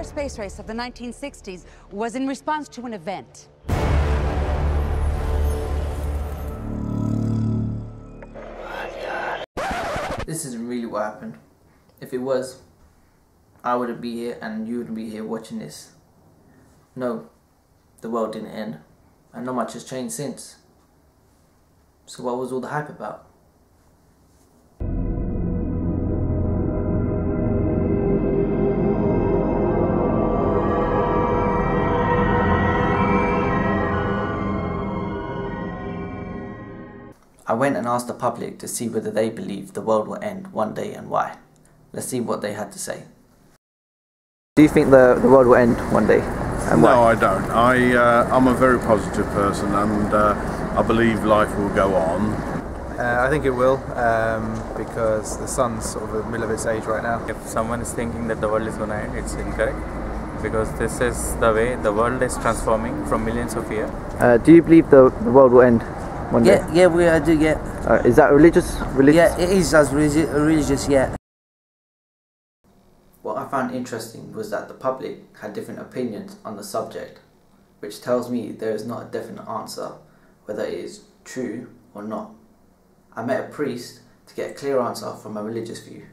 space race of the 1960s was in response to an event. This isn't really what happened. If it was, I wouldn't be here and you wouldn't be here watching this. No, the world didn't end, and not much has changed since. So what was all the hype about? I went and asked the public to see whether they believe the world will end one day and why. Let's see what they had to say. Do you think the world will end one day and why? No, I don't. I'm a very positive person and I believe life will go on. I think it will because the sun's sort of in the middle of its age right now. If someone is thinking that the world is going to end, it's incorrect because this is the way the world is transforming from millions of years. Do you believe the world will end one day? Yeah, I do, yeah. Is that religious? Yeah, it is as religious, yeah. What I found interesting was that the public had different opinions on the subject, which tells me there is not a definite answer whether it is true or not. I met a priest to get a clear answer from a religious view.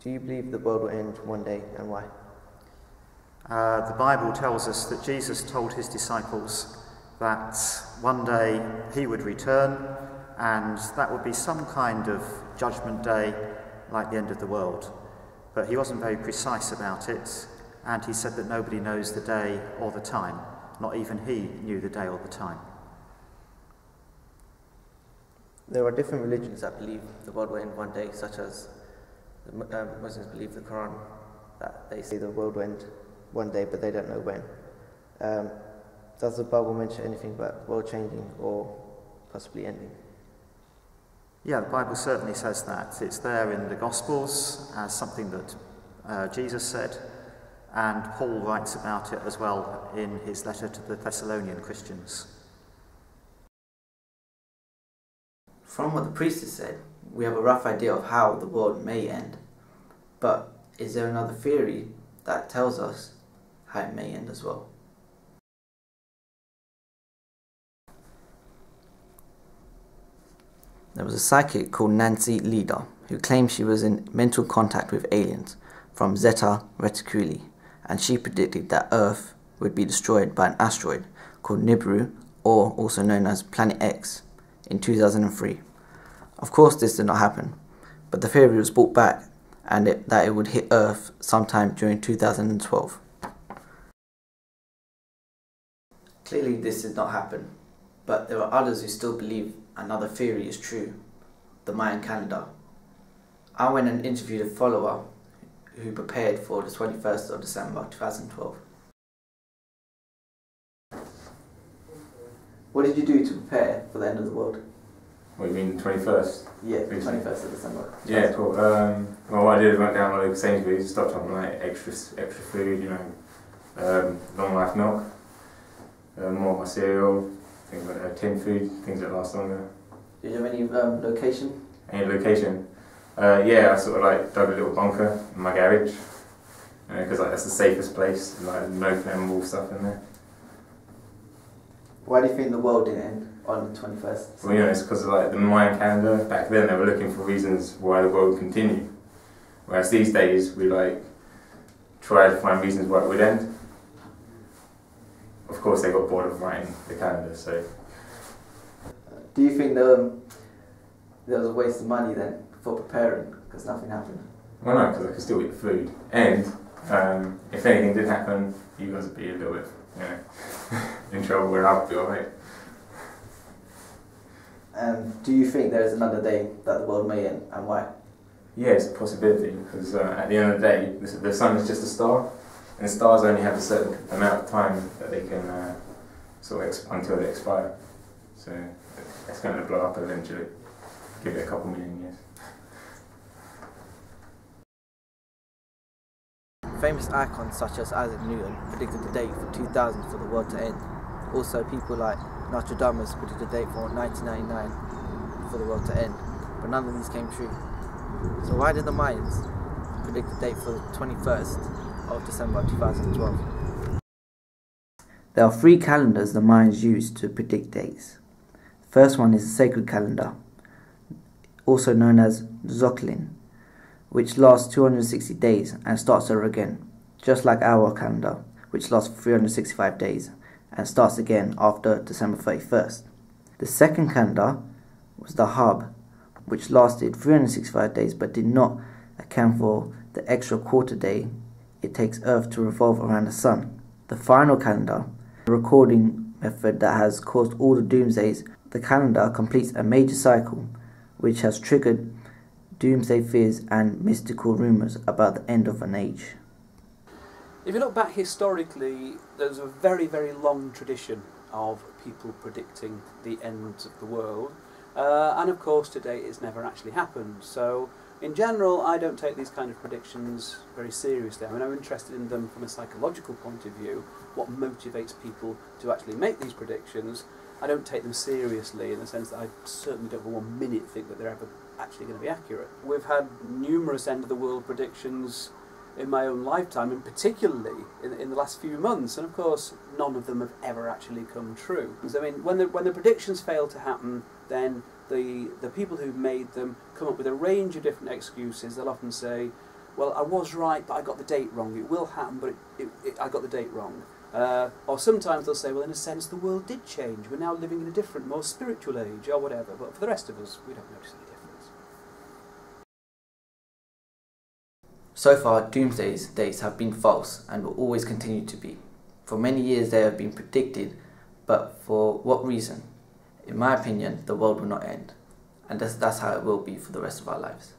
Do you believe the world will end one day and why? The Bible tells us that Jesus told his disciples that one day he would return and that would be some kind of judgment day like the end of the world. But he wasn't very precise about it, and he said that nobody knows the day or the time. Not even he knew the day or the time. There are different religions that believe the world will end one day, such as the Muslims believe the Quran, that they say the world will end one day, but they don't know when. Does the Bible mention anything about the world changing or possibly ending? Yeah, the Bible certainly says that. It's there in the Gospels as something that Jesus said, and Paul writes about it as well in his letter to the Thessalonian Christians. From what the priest has said, we have a rough idea of how the world may end. But is there another theory that tells us how it may end as well? There was a psychic called Nancy Lieder who claimed she was in mental contact with aliens from Zeta Reticuli, and she predicted that Earth would be destroyed by an asteroid called Nibiru, or also known as Planet X, in 2003. Of course this did not happen, but the theory was brought back and that it would hit Earth sometime during 2012. Clearly this did not happen, but there are others who still believe another theory is true, the Mayan calendar. I went and interviewed a follower who prepared for the 21st of December 2012. What did you do to prepare for the end of the world? What, you mean the 21st? Yeah, the 21st of December. Yeah, cool. Well, what I did was went down to local Sainsbury's, stocked up on like extra food, you know, long life milk, more of my cereal, things like tin food, things that last longer. Did you have any location? Any location? Yeah, I sort of like dug a little bunker in my garage, because like that's the safest place, like no flammable stuff in there. Why do you think the world didn't end on the 21st? Well, you know, it's because of like the Mayan calendar. Back then they were looking for reasons why the world would continue. Whereas these days we like try to find reasons why it would end. Of course they got bored of writing the calendar, so. Do you think there was a waste of money then for preparing because nothing happened? Well no, because I could still eat the food. And if anything did happen, you guys would be a little bit, you know, in trouble, where I would be alright. Do you think there is another day that the world may end, and why? Yeah, it's a possibility, because at the end of the day, the sun is just a star, and stars only have a certain amount of time that they can until they expire. So it's going to blow up eventually. Give it a couple million years. Famous icons such as Isaac Newton predicted the date for 2000 for the world to end. Also, people like Nostradamus predicted the date for 1999 for the world to end, but none of these came true. So why did the Mayans predict the date for the 21st of December 2012. There are 3 calendars the Mayans use to predict dates. The first one is the sacred calendar, also known as Xochitl, which lasts 260 days and starts over again, just like our calendar, which lasts 365 days and starts again after December 31st. The second calendar was the Hab, which lasted 365 days but did not account for the extra quarter day it takes Earth to revolve around the Sun. The final calendar, the recording method that has caused all the doomsdays, the calendar completes a major cycle which has triggered doomsday fears and mystical rumours about the end of an age. If you look back historically, there's a very, very long tradition of people predicting the end of the world, and of course today it's never actually happened. So in general, I don't take these kind of predictions very seriously. I mean, I'm interested in them from a psychological point of view, what motivates people to actually make these predictions. I don't take them seriously in the sense that I certainly don't for 1 minute think that they're ever actually going to be accurate. We've had numerous end of the world predictions in my own lifetime, and particularly in the last few months, and of course none of them have ever actually come true. So, I mean, when the predictions fail to happen, then the people who've made them come up with a range of different excuses. They'll often say, well, I was right, but I got the date wrong. It will happen, but I got the date wrong. Or sometimes they'll say, well, in a sense, the world did change. We're now living in a different, more spiritual age, or whatever. But for the rest of us, we don't notice any difference. So far, doomsday dates have been false and will always continue to be. For many years they have been predicted, but for what reason? In my opinion, the world will not end, and that's how it will be for the rest of our lives.